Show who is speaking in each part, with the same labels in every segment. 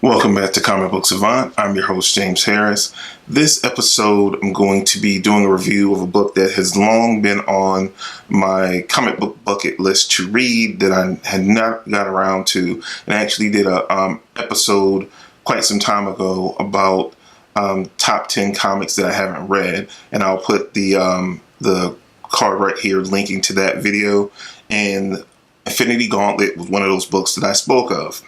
Speaker 1: Welcome back to Comic Book Savant. I'm your host, James Harris. This episode, I'm going to be doing a review of a book that has long been on my comic book bucket list to read that I had not got around to. And I actually did a episode quite some time ago about top 10 comics that I haven't read. And I'll put the card right here linking to that video. And Infinity Gauntlet was one of those books that I spoke of.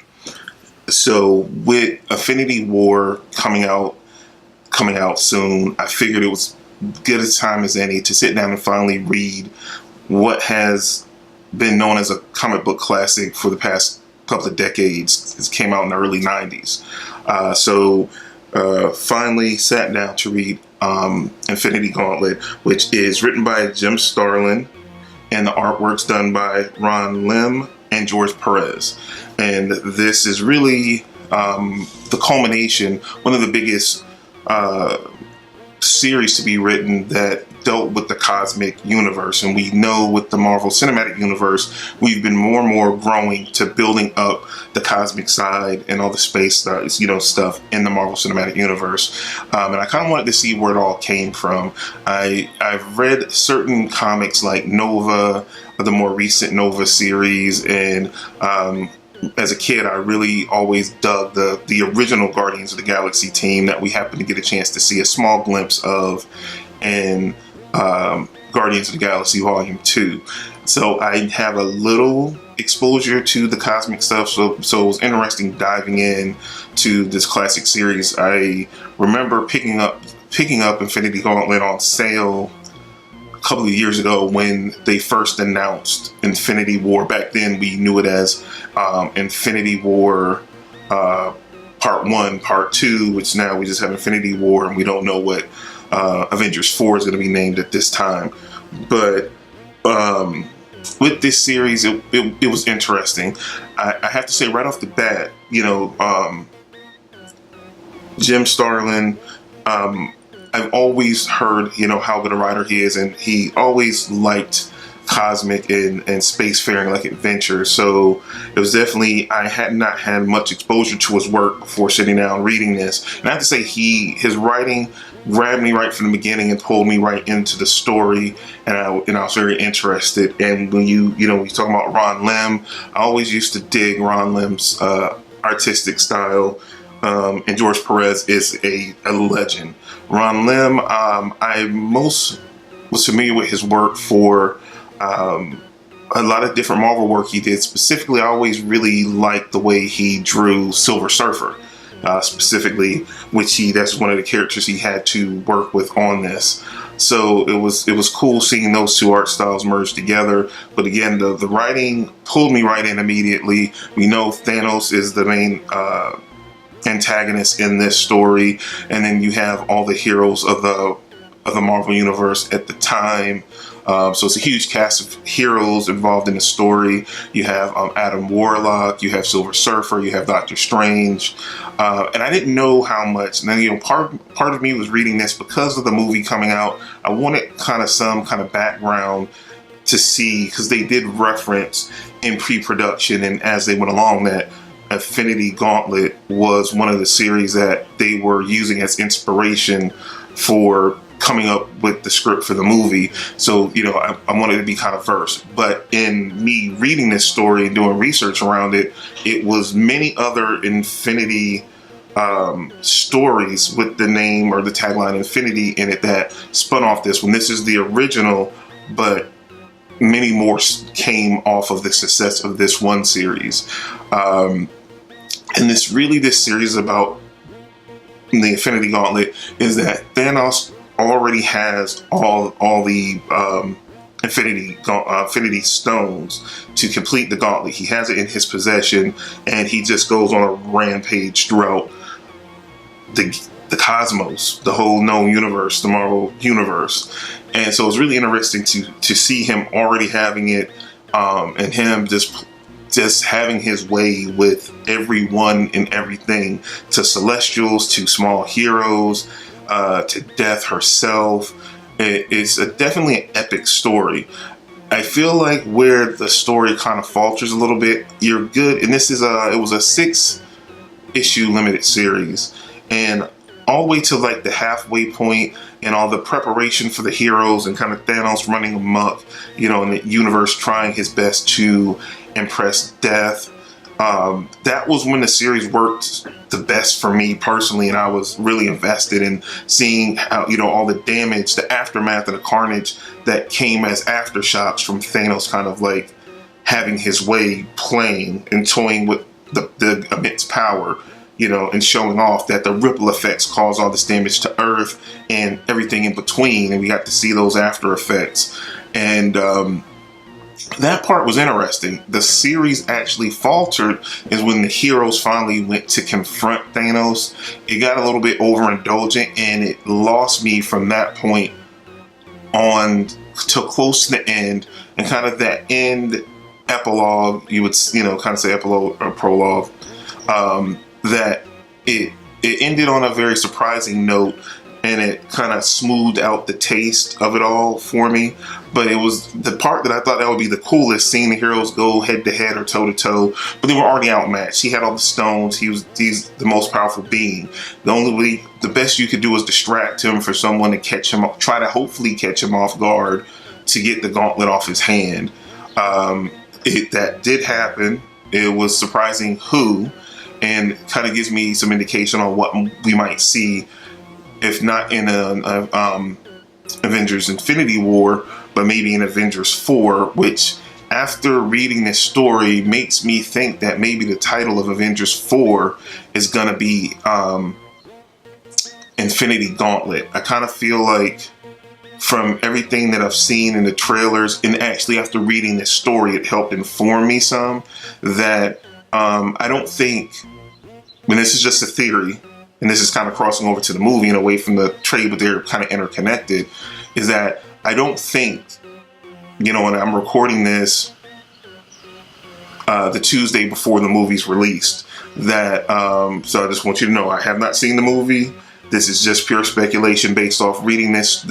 Speaker 1: So with Infinity War coming out soon, I figured it was good a time as any to sit down and finally read what has been known as a comic book classic for the past couple of decades. It came out in the early 90s. So finally sat down to read Infinity Gauntlet, which is written by Jim Starlin, and the artwork's done by Ron Lim and George Perez. And this is really the culmination, one of the biggest series to be written that dealt with the cosmic universe. And we know with the Marvel Cinematic Universe, we've been more and more growing to building up the cosmic side and all the space stuff in the Marvel Cinematic Universe. And I kind of wanted to see where it all came from. I've read certain comics like Nova, the more recent Nova series, and as a kid, I really always dug the original Guardians of the Galaxy team that we happened to get a chance to see a small glimpse of in Guardians of the Galaxy Volume 2. So I have a little exposure to the cosmic stuff, so it was interesting diving in to this classic series. I remember picking up Infinity Gauntlet on sale a couple of years ago when they first announced Infinity War. Back then we knew it as Infinity War Part 1, Part 2, which now we just have Infinity War, and we don't know what Avengers 4 is going to be named at this time. But with this series, it was interesting. I have to say right off the bat, Jim Starlin, I've always heard, how good a writer he is, and he always liked cosmic and spacefaring like adventures. So it was definitely, I had not had much exposure to his work before sitting down reading this. And I have to say, his writing grabbed me right from the beginning and pulled me right into the story, and I was very interested. And when you talk about Ron Lim, I always used to dig Ron Lim's artistic style. And George Perez is a legend. Ron Lim, I most was familiar with his work for a lot of different Marvel work he did. Specifically, I always really liked the way he drew Silver Surfer, specifically, that's one of the characters he had to work with on this. So it was cool seeing those two art styles merge together. But again, the writing pulled me right in immediately. We know Thanos is the main antagonist in this story, and then you have all the heroes of the Marvel Universe at the time. So it's a huge cast of heroes involved in the story. You have Adam Warlock, you have Silver Surfer, you have Doctor Strange, and I didn't know how much. And then part of me was reading this because of the movie coming out. I wanted some kind of background to see, because they did reference in pre-production and as they went along that Infinity Gauntlet was one of the series that they were using as inspiration for coming up with the script for the movie. So, I wanted to be kind of versed. But in me reading this story and doing research around it, it was many other Infinity stories with the name or the tagline Infinity in it that spun off this one. This is the original, but many more came off of the success of this one series. And this series about the Infinity Gauntlet is that Thanos already has all the Infinity Stones to complete the Gauntlet. He has it in his possession, and he just goes on a rampage throughout the cosmos, the whole known universe, the Marvel Universe. And so it's really interesting to see him already having it, and him just having his way with everyone and everything, to Celestials, to small heroes, to Death herself. It's definitely an epic story. I feel like where the story kind of falters a little bit, you're good, and this is it was a issue limited series, and all the way to like the halfway point and all the preparation for the heroes and kind of Thanos running amok, you know, in the universe trying his best to impress Death. That was when the series worked the best for me personally, and I was really invested in seeing how, you know, all the damage, the aftermath, and the carnage that came as aftershocks from Thanos kind of like having his way, playing and toying with the immense power, you know, and showing off that the ripple effects cause all this damage to Earth and everything in between, and we got to see those after effects. And that part was interesting. The series actually faltered is when the heroes finally went to confront Thanos. It got a little bit overindulgent, and it lost me from that point on to close to the end, and kind of that end epilogue, you would, you know, kind of say epilogue or prologue, that it ended on a very surprising note, and it kind of smoothed out the taste of it all for me. But it was the part that I thought that would be the coolest, seeing the heroes go head to head or toe to toe, but they were already outmatched. He had all the stones. He's the most powerful being. The best you could do was distract him for someone to catch him, try to hopefully catch him off guard to get the gauntlet off his hand. That did happen. It was surprising who, and kind of gives me some indication on what we might see, if not in Avengers Infinity War, but maybe in Avengers 4, which after reading this story makes me think that maybe the title of Avengers 4 is going to be Infinity Gauntlet. I kind of feel like from everything that I've seen in the trailers, and actually after reading this story, it helped inform me some, that I don't think, when this is just a theory, and this is kind of crossing over to the movie and away from the trade, but they're kind of interconnected, is that I don't think, you know, when I'm recording this the Tuesday before the movie's released, that, so I just want you to know, I have not seen the movie. This is just pure speculation based off reading this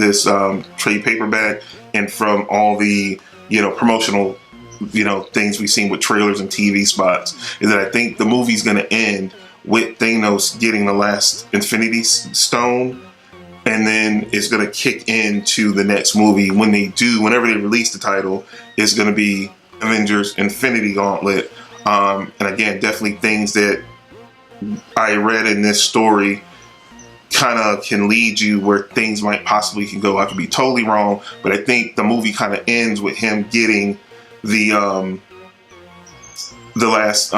Speaker 1: trade paperback and from all the, you know, promotional, you know, things we've seen with trailers and TV spots, is that I think the movie's going to end with Thanos getting the last Infinity Stone, and then it's going to kick into the next movie. Whenever they release the title, it's going to be Avengers Infinity Gauntlet. And again, definitely things that I read in this story kind of can lead you where things might possibly can go. I could be totally wrong, but I think the movie kind of ends with him getting the last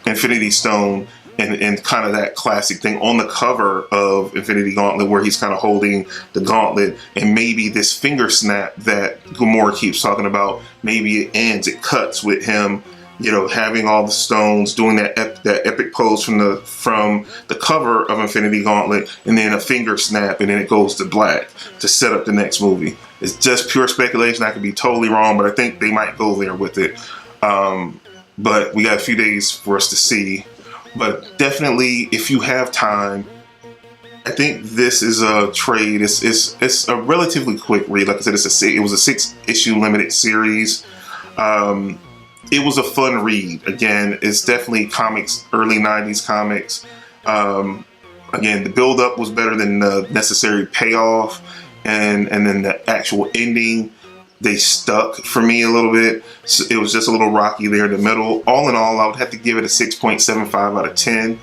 Speaker 1: Infinity Stone, and kind of that classic thing on the cover of Infinity Gauntlet where he's kind of holding the gauntlet, and maybe this finger snap that Gamora keeps talking about, maybe it ends, it cuts with him, you know, having all the stones, doing that epic pose from the cover of Infinity Gauntlet, and then a finger snap, and then it goes to black to set up the next movie. It's just pure speculation. I could be totally wrong, but I think they might go there with it. But we got a few days for us to see. But definitely, if you have time, I think this is a trade. It's a relatively quick read. Like I said, it was a 6-issue limited series. It was a fun read. Again, it's definitely comics, early 90s comics. Again, the build-up was better than the necessary payoff. And then the actual ending, they stuck for me a little bit. So it was just a little rocky there in the middle. All in all, I would have to give it a 6.75 out of 10.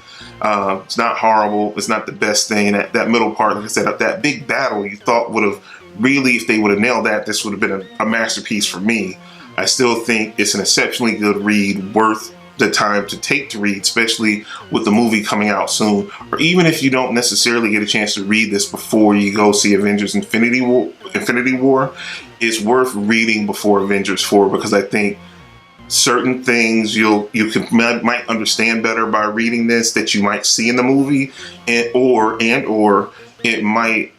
Speaker 1: It's not horrible. It's not the best thing. That middle part, like I said, that big battle you thought would have really, if they would have nailed that, this would have been a masterpiece for me. I still think it's an exceptionally good read, worth the time to take to read, especially with the movie coming out soon. Or even if you don't necessarily get a chance to read this before you go see Avengers Infinity War, it's worth reading before Avengers 4, because I think certain things you might understand better by reading this that you might see in the movie, or it might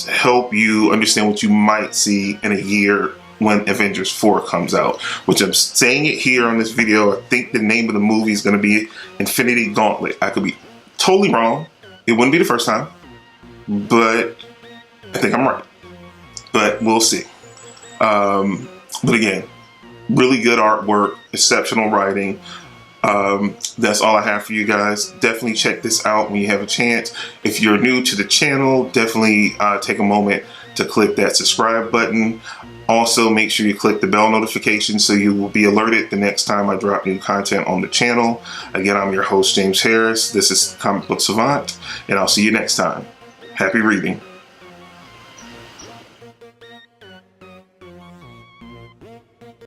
Speaker 1: help you understand what you might see in a year when Avengers 4 comes out, which I'm saying it here on this video. I think the name of the movie is going to be Infinity Gauntlet. I could be totally wrong. It wouldn't be the first time, but I think I'm right. But we'll see. But again, really good artwork, exceptional writing. That's all I have for you guys. Definitely check this out when you have a chance. If you're new to the channel, definitely take a moment to click that subscribe button. Also, make sure you click the bell notification so you will be alerted the next time I drop new content on the channel. Again, I'm your host, James Harris. This is Comic Book Savant, and I'll see you next time. Happy reading.